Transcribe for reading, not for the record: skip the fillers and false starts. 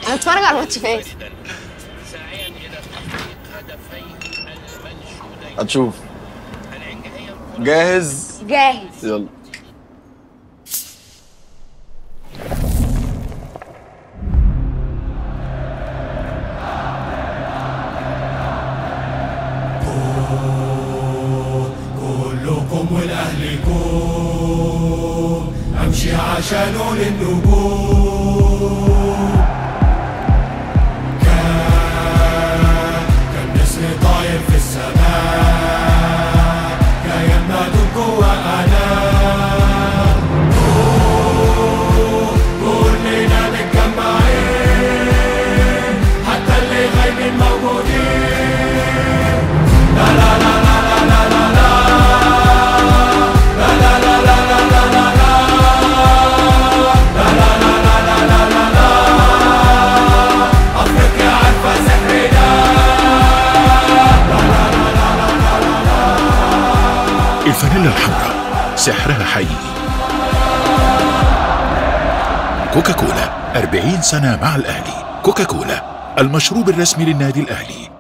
هنتفرج على الماتش فين؟ هتشوف. جاهز؟ جاهز. يلا. كلكم ولأهلكم أمشي عشانه للنجوم. كان نسر طاير في السماء كأننا جوا أنا كلنا متجمعين حتى اللي غايبين موجودين. لا لا لا لا لا لا لا الفانيلا الحمراء سحرها حقيقي. كوكاكولا 40 سنة مع الأهلي. كوكاكولا المشروب الرسمي للنادي الأهلي.